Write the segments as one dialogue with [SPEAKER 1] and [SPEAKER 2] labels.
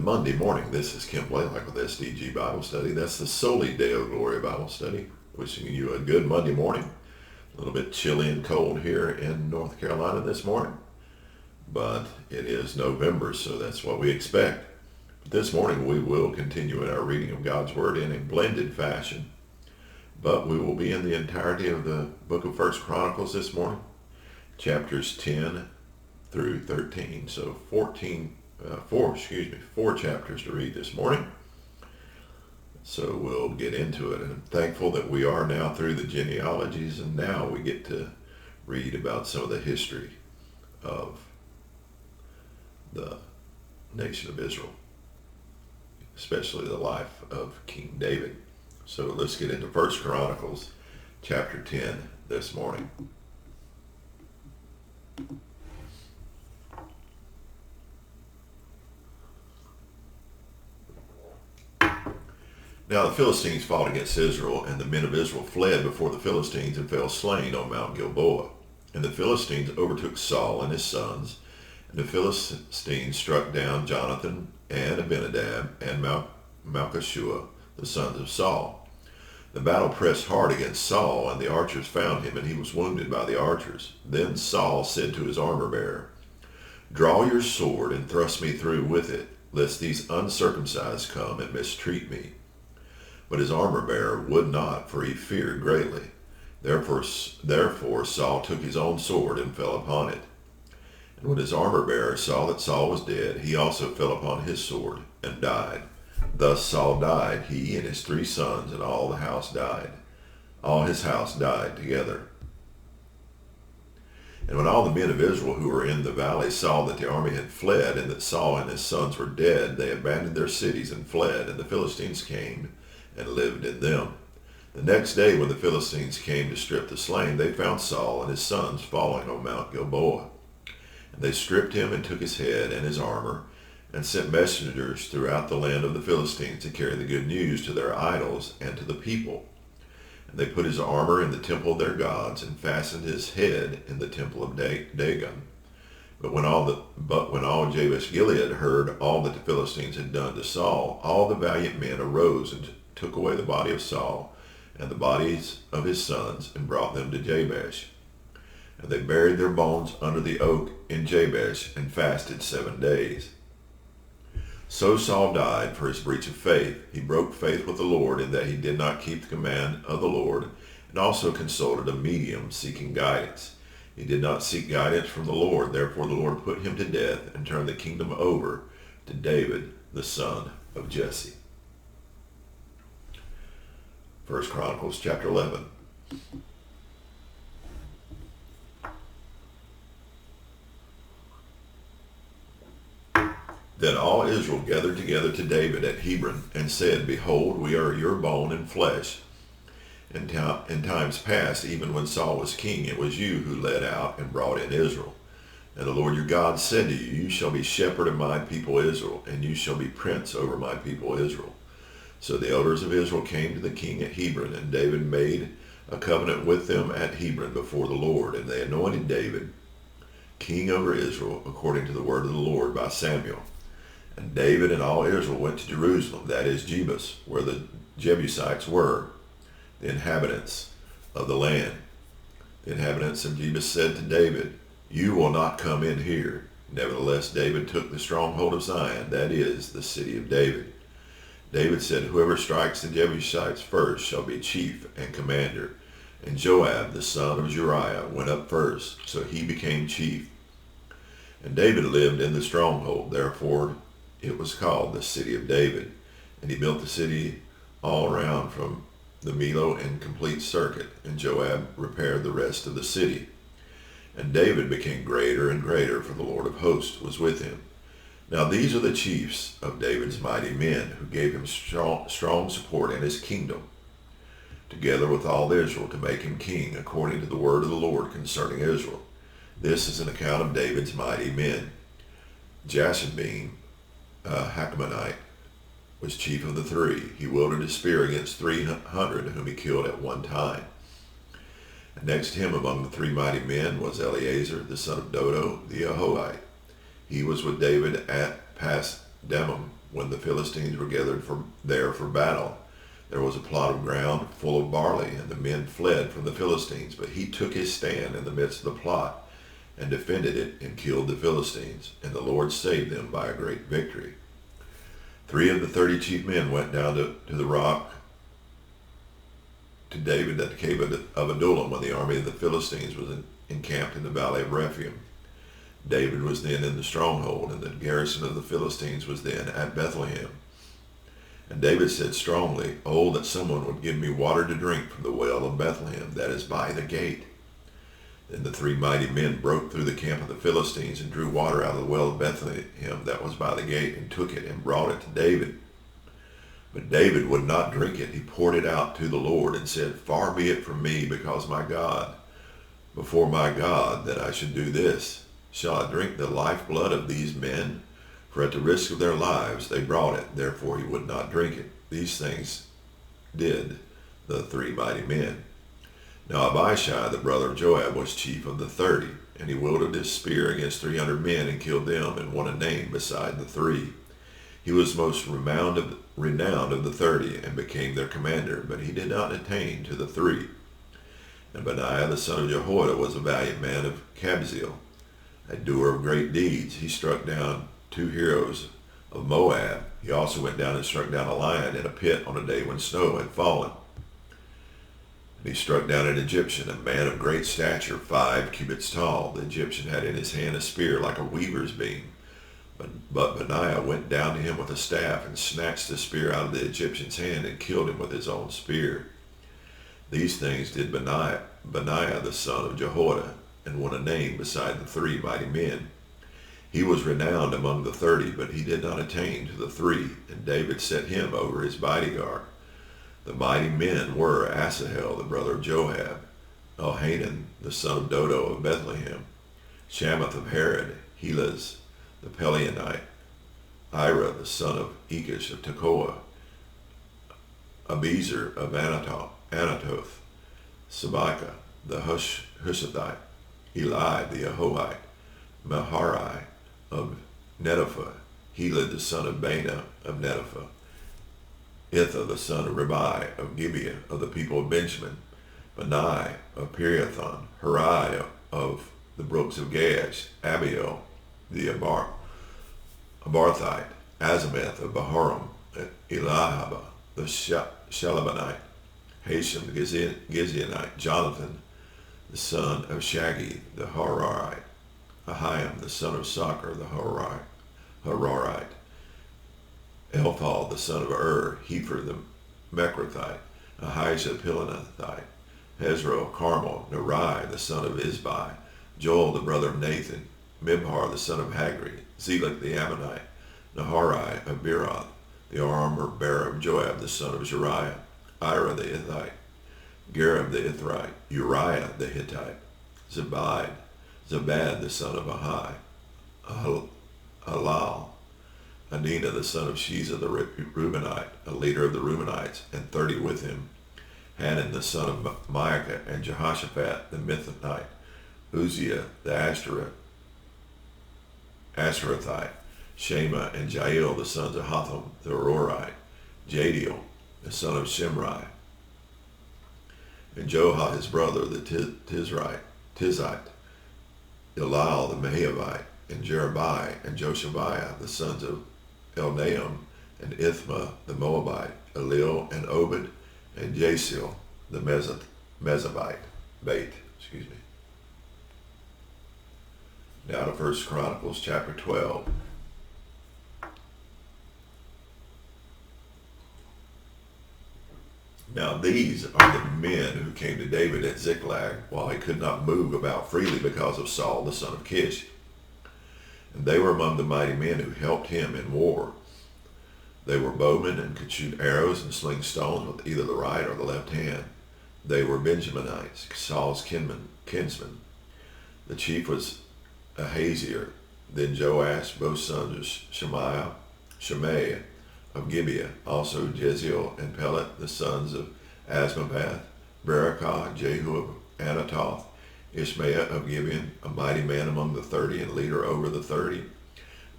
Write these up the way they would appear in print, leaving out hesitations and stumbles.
[SPEAKER 1] Monday morning. This is Kim Blaylock with SDG Bible Study. That's the Soli Deo Gloria Bible Study. Wishing you a good Monday morning. A little bit chilly and cold here in North Carolina this morning, but it is November, so that's what we expect. But this morning we will continue in our reading of God's Word in a blended fashion, but we will be in the entirety of the book of First Chronicles this morning, chapters 10 through 13. So four chapters to read this morning. So we'll get into it. And I'm thankful that we are now through the genealogies, and now we get to read about some of the history of the nation of Israel, especially the life of King David. So let's get into First Chronicles chapter 10 this morning. Now the Philistines fought against Israel, and the men of Israel fled before the Philistines and fell slain on Mount Gilboa. And the Philistines overtook Saul and his sons, and the Philistines struck down Jonathan and Abinadab and Malchishua, the sons of Saul. The battle pressed hard against Saul, and the archers found him, and he was wounded by the archers. Then Saul said to his armor-bearer, "Draw your sword and thrust me through with it, lest these uncircumcised come and mistreat me." But his armor-bearer would not, for he feared greatly. Therefore Saul took his own sword and fell upon it. And when his armor-bearer saw that Saul was dead, he also fell upon his sword and died. Thus Saul died, he and his 3 sons, and all the house died. All his house died together. And when all the men of Israel who were in the valley saw that the army had fled, and that Saul and his sons were dead, they abandoned their cities and fled, and the Philistines came and lived in them. The next day, when the Philistines came to strip the slain, they found Saul and his sons falling on Mount Gilboa. And they stripped him and took his head and his armor, and sent messengers throughout the land of the Philistines to carry the good news to their idols and to the people. And they put his armor in the temple of their gods, and fastened his head in the temple of Dagon. But when all Jabesh Gilead heard all that the Philistines had done to Saul, all the valiant men arose and took away the body of Saul and the bodies of his sons, and brought them to Jabesh. And they buried their bones under the oak in Jabesh, and fasted 7 days. So Saul died for his breach of faith. He broke faith with the Lord in that he did not keep the command of the Lord, and also consulted a medium seeking guidance. He did not seek guidance from the Lord. Therefore the Lord put him to death and turned the kingdom over to David, the son of Jesse. 1 Chronicles chapter 11. Then all Israel gathered together to David at Hebron, and said, "Behold, we are your bone and flesh. In times past, even when Saul was king, it was you who led out and brought in Israel. And the Lord your God said to you, You shall be shepherd of my people Israel, and you shall be prince over my people Israel." So the elders of Israel came to the king at Hebron, and David made a covenant with them at Hebron before the Lord. And they anointed David king over Israel, according to the word of the Lord by Samuel. And David and all Israel went to Jerusalem, that is Jebus, where the Jebusites were, the inhabitants of the land. The inhabitants of Jebus said to David, "You will not come in here." Nevertheless, David took the stronghold of Zion, that is, the city of David. David said, "Whoever strikes the Jebusites first shall be chief and commander." And Joab, the son of Zeruiah, went up first, so he became chief. And David lived in the stronghold, therefore it was called the city of David. And he built the city all around from the Millo in complete circuit, and Joab repaired the rest of the city. And David became greater and greater, for the Lord of hosts was with him. Now these are the chiefs of David's mighty men, who gave him strong support in his kingdom, together with all Israel, to make him king, according to the word of the Lord concerning Israel. This is an account of David's mighty men. Jashobeam, Hachmonite, was chief of the 3. He wielded his spear against 300, whom he killed at one time. And next to him among the 3 mighty men was Eleazar, the son of Dodo, the Ahohite. He was with David at Pas Dammim, when the Philistines were gathered there for battle. There was a plot of ground full of barley, and the men fled from the Philistines. But he took his stand in the midst of the plot and defended it and killed the Philistines, and the Lord saved them by a great victory. 3 of the 30 chief men went down to the rock to David at the cave of Adullam when the army of the Philistines was encamped in the valley of Rephaim. David was then in the stronghold, and the garrison of the Philistines was then at Bethlehem. And David said strongly, "Oh, that someone would give me water to drink from the well of Bethlehem, that is by the gate." Then the 3 mighty men broke through the camp of the Philistines and drew water out of the well of Bethlehem that was by the gate, and took it and brought it to David. But David would not drink it. He poured it out to the Lord and said, "Far be it from me, before my God, that I should do this. Shall I drink the lifeblood of these men? For at the risk of their lives they brought it." Therefore he would not drink it. These things did the 3 mighty men. Now Abishai, the brother of Joab, was chief of the 30, and he wielded his spear against 300 men and killed them, and won a name beside the 3. He was most renowned of the 30, and became their commander, but he did not attain to the 3. And Benaiah the son of Jehoiada was a valiant man of Kabzeel, a doer of great deeds. He struck down 2 heroes of Moab. He also went down and struck down a lion in a pit on a day when snow had fallen. And he struck down an Egyptian, a man of great stature, 5 cubits tall. The Egyptian had in his hand a spear like a weaver's beam. But Benaiah went down to him with a staff and snatched the spear out of the Egyptian's hand and killed him with his own spear. These things did Benaiah the son of Jehoiada, and won a name beside the 3 mighty men. He was renowned among the 30, but he did not attain to the 3, and David set him over his bodyguard. The mighty men were Asahel, the brother of Joab, Elhanan, the son of Dodo of Bethlehem, Shammath of Herod, Helez, the Pelionite, Ira, the son of Ikish of Tekoa, Abiezer of Anatoth, Sabika, the Hushathite, Eli, the Ahohite, Maharai of Netopha, Heled, the son of Baana of Netopha, Itha, the son of Ribai of Gibeah of the people of Benjamin, Benai of Pirathon, Hurai of the brooks of Gaash, Abiel, the Abarthite, Azameth of Baharam, Elihaba, the Shalabanite, Hashem, the Gizeonite, Jonathan, the son of Shagi, the Hararite, Ahiam, the son of Sakar, the Hararite, Elphal, the son of Hefer, the Mechrathite, Ahijah, Pilonathite, Hezro, Carmel, Nerai, the son of Isbai, Joel, the brother of Nathan, Mibhar, the son of Hagri, Zelek, the Ammonite, Naharai of Beeroth, the armor-bearer of Joab, the son of Zariah, Ira, the Ithite, Gareb, the Ithrite, Uriah, the Hittite, Zabad, the son of Ahai, Halal, Adina, the son of Shiza, the Reubenite, a leader of the Reubenites, and 30 with him, Hanan, the son of Maacah, and Jehoshaphat, the Mithanite, Uzziah, the Asherathite, Shema, and Jael, the sons of Hotham, the Arorite, Jadiel, the son of Shimri, and Johah, his brother, the Tizite, Elal, the Mahavite, and Jerubai, and Joshabiah, the sons of Elnaam, and Ithma, the Moabite, Elil, and Obed, and Jasil, the Mezabite, Now to 1 Chronicles chapter 12. Now these are the men who came to David at Ziklag while he could not move about freely because of Saul the son of Kish. And they were among the mighty men who helped him in war. They were bowmen and could shoot arrows and sling stones with either the right or the left hand. They were Benjaminites, Saul's kinsmen. The chief was Ahaziah, then Joash, both sons of Shemaiah of Gibeah, also Jeziel and Pelet, the sons of Asmabath, Berakah, Jehu of Anatoth, Ishmael of Gibeon, a mighty man among the 30 and leader over the 30,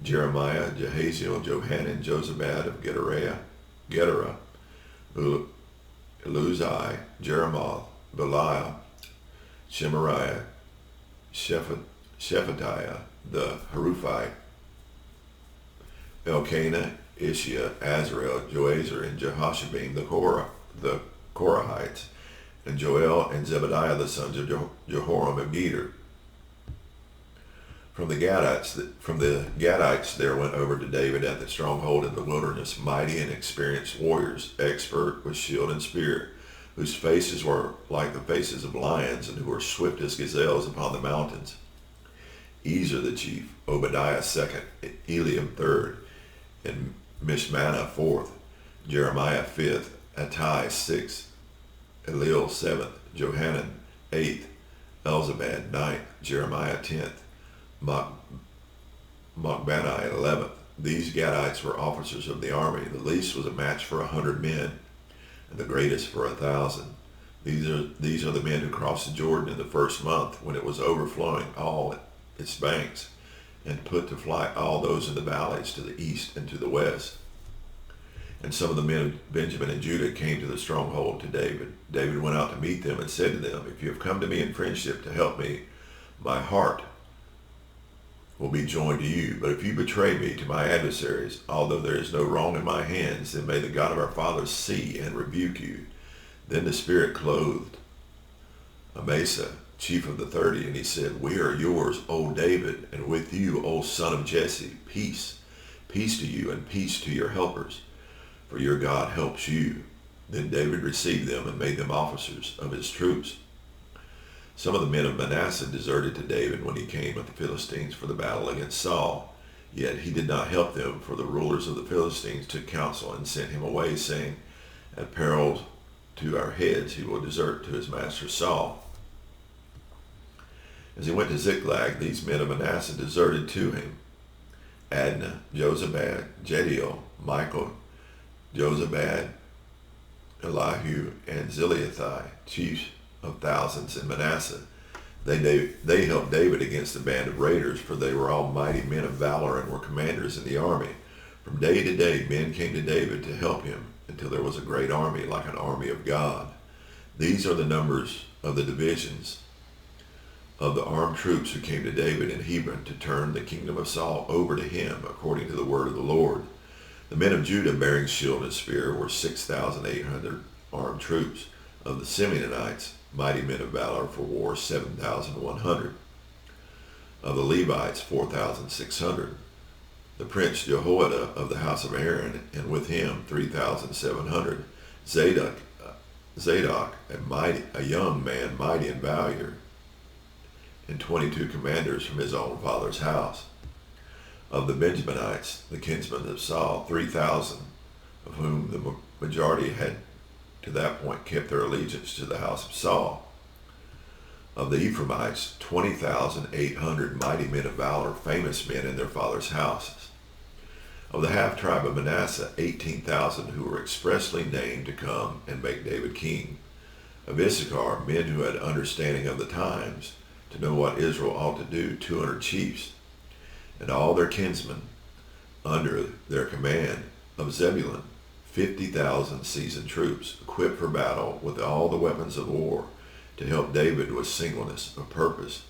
[SPEAKER 1] Jeremiah, Jehaziel, Johanan, Jozabad of Gedera, Eluzai, Jeremoth, Belial, Shemariah, Shephatiah the Haruphite, Elkanah, Ishiah, Azrael, Joazar, and Jehoshabim the Korahites, and Joel and Zebediah the sons of Jehoram of Geder. From the Gadites there went over to David at the stronghold in the wilderness mighty and experienced warriors, expert with shield and spear, whose faces were like the faces of lions, and who were swift as gazelles upon the mountains. Ezer the chief, Obadiah second, Eliam third, and Mishmannah fourth, Jeremiah fifth, Attai sixth, Eliel seventh, Johanan eighth, Elzabad ninth, Jeremiah 10th, Machbanai 11th. These Gadites were officers of the army. The least was a match for 100 men, and the greatest for 1,000. These are the men who crossed the Jordan in the first month, when it was overflowing all its banks, and put to flight all those in the valleys to the east and to the west. And some of the men of Benjamin and Judah came to the stronghold to David. David went out to meet them and said to them, "If you have come to me in friendship to help me, my heart will be joined to you. But if you betray me to my adversaries, although there is no wrong in my hands, then may the God of our fathers see and rebuke you." Then the Spirit clothed Amasa, chief of the 30, and he said, "We are yours, O David, and with you, O son of Jesse. Peace, peace to you, and peace to your helpers, for your God helps you." Then David received them and made them officers of his troops. Some of the men of Manasseh deserted to David when he came with the Philistines for the battle against Saul. Yet he did not help them, for the rulers of the Philistines took counsel and sent him away, saying, "At peril to our heads he will desert to his master Saul." As he went to Ziklag, these men of Manasseh deserted to him: Adnah, Jozabad, Jediel, Michael, Jozabad, Elihu, and Ziliathai, chiefs of thousands in Manasseh. They helped David against the band of raiders, for they were all mighty men of valor and were commanders in the army. From day to day men came to David to help him, until there was a great army, like an army of God. These are the numbers of the divisions of the armed troops who came to David in Hebron to turn the kingdom of Saul over to him, according to the word of the Lord. The men of Judah bearing shield and spear were 6,800 armed troops. Of the Simeonites, mighty men of valor for war, 7,100. Of the Levites, 4,600. The prince Jehoiada of the house of Aaron, and with him 3,700. Zadok, a young man, mighty in valor, and 22 commanders from his own father's house. Of the Benjaminites, the kinsmen of Saul, 3,000, of whom the majority had to that point kept their allegiance to the house of Saul. Of the Ephraimites, 20,800 mighty men of valor, famous men in their father's houses. Of the half-tribe of Manasseh, 18,000 who were expressly named to come and make David king. Of Issachar, men who had understanding of the times, to know what Israel ought to do, 200 chiefs, and all their kinsmen under their command. Of Zebulun, 50,000 seasoned troops, equipped for battle with all the weapons of war, to help David with singleness of purpose.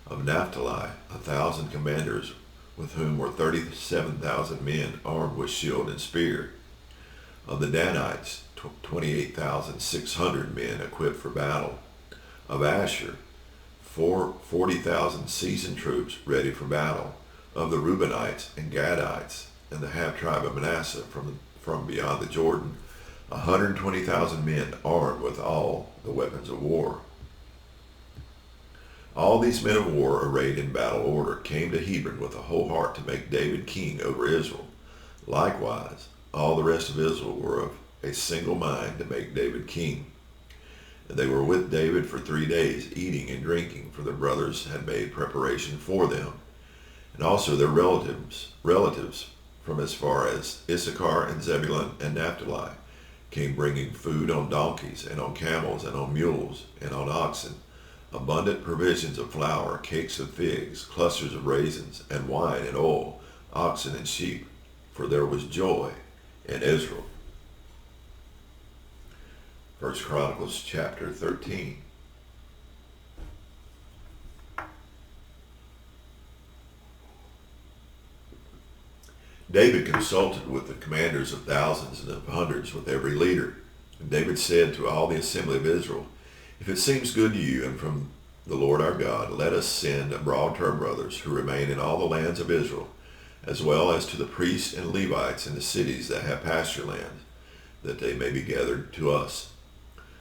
[SPEAKER 1] Of Naphtali, 1,000 commanders, with whom were 37,000 men armed with shield and spear. Of the Danites, 28,600 men equipped for battle. Of Asher, 40,000 seasoned troops ready for battle. Of the Reubenites and Gadites and the half-tribe of Manasseh from beyond the Jordan, 120,000 men armed with all the weapons of war. All these men of war, arrayed in battle order, came to Hebron with a whole heart to make David king over Israel. Likewise, all the rest of Israel were of a single mind to make David king. And they were with David for 3 days, eating and drinking, for their brothers had made preparation for them. And also their relatives from as far as Issachar and Zebulun and Naphtali came bringing food on donkeys and on camels and on mules and on oxen, abundant provisions of flour, cakes of figs, clusters of raisins, and wine and oil, oxen and sheep, for there was joy in Israel. 1 Chronicles chapter 13. David consulted with the commanders of thousands and of hundreds, with every leader. And David said to all the assembly of Israel, "If it seems good to you and from the Lord our God, let us send abroad to our brothers who remain in all the lands of Israel, as well as to the priests and Levites in the cities that have pasture lands, that they may be gathered to us.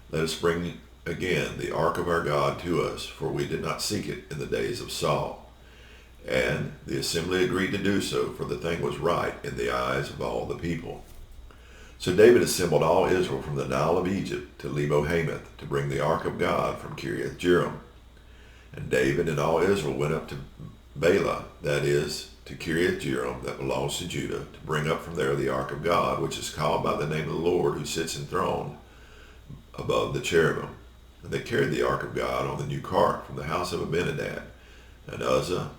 [SPEAKER 1] Let us bring again the ark of our God to us, for we did not seek it in the days of Saul." And the assembly agreed to do so, for the thing was right in the eyes of all the people. So David assembled all Israel from the Nile of Egypt to Lebo-Hamath to bring the ark of God from Kiriath-Jearim. And David and all Israel went up to Bela, that is, to Kiriath-Jearim, that belongs to Judah, to bring up from there the ark of God, which is called by the name of the Lord, who sits enthroned above the cherubim. And they carried the ark of God on the new cart from the house of Abinadab, and Uzzah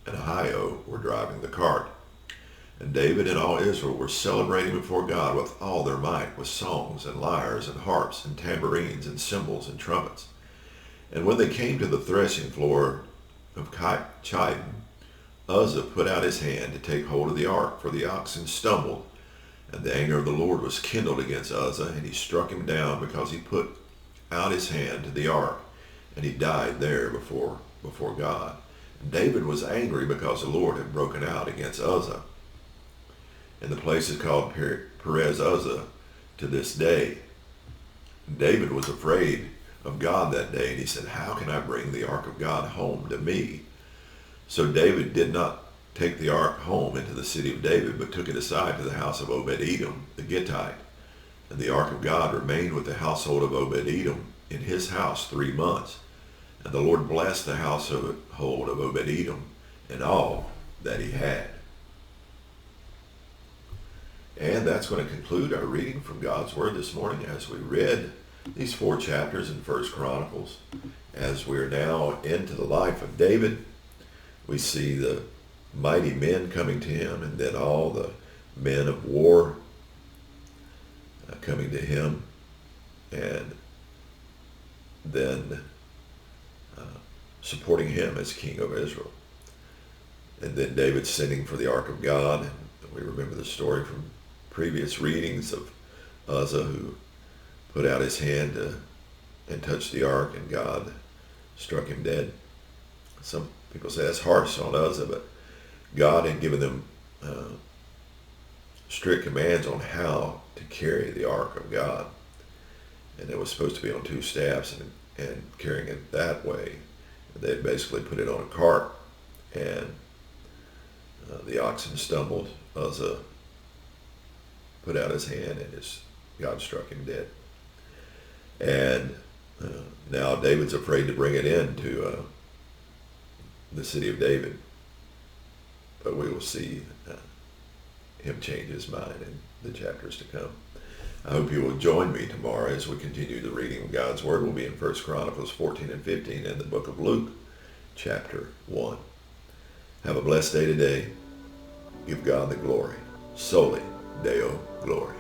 [SPEAKER 1] and Ahio were driving the cart. And David and all Israel were celebrating before God with all their might, with songs and lyres and harps and tambourines and cymbals and trumpets. And when they came to the threshing floor of Chidon, Uzzah put out his hand to take hold of the ark, for the oxen stumbled. And the anger of the Lord was kindled against Uzzah, and he struck him down because he put out his hand to the ark, and he died there before God. David was angry because the Lord had broken out against Uzzah. And the place is called Perez Uzzah to this day. David was afraid of God that day, and he said, "How can I bring the ark of God home to me?" So David did not take the ark home into the city of David, but took it aside to the house of Obed-Edom the Gittite. And the ark of God remained with the household of Obed-Edom in his house 3 months. And the Lord blessed the household of Obed-Edom and all that he had. And that's going to conclude our reading from God's Word this morning as we read these 4 chapters in 1 Chronicles. As we're now into the life of David, we see the mighty men coming to him, and then all the men of war coming to him, and then supporting him as king of Israel. And then David sending for the ark of God. And we remember the story from previous readings of Uzzah, who put out his hand and touched the ark, and God struck him dead. Some people say that's harsh on Uzzah, but God had given them strict commands on how to carry the ark of God. And it was supposed to be on 2 staffs, and carrying it that way. They had basically put it on a cart, and the oxen stumbled. Uzzah put out his hand, and God struck him dead. And now David's afraid to bring it into the city of David. But we will see him change his mind in the chapters to come. I hope you will join me tomorrow as we continue the reading of God's Word. We'll be in 1 Chronicles 14 and 15 and the book of Luke, chapter 1. Have a blessed day today. Give God the glory. Soli Deo Gloria.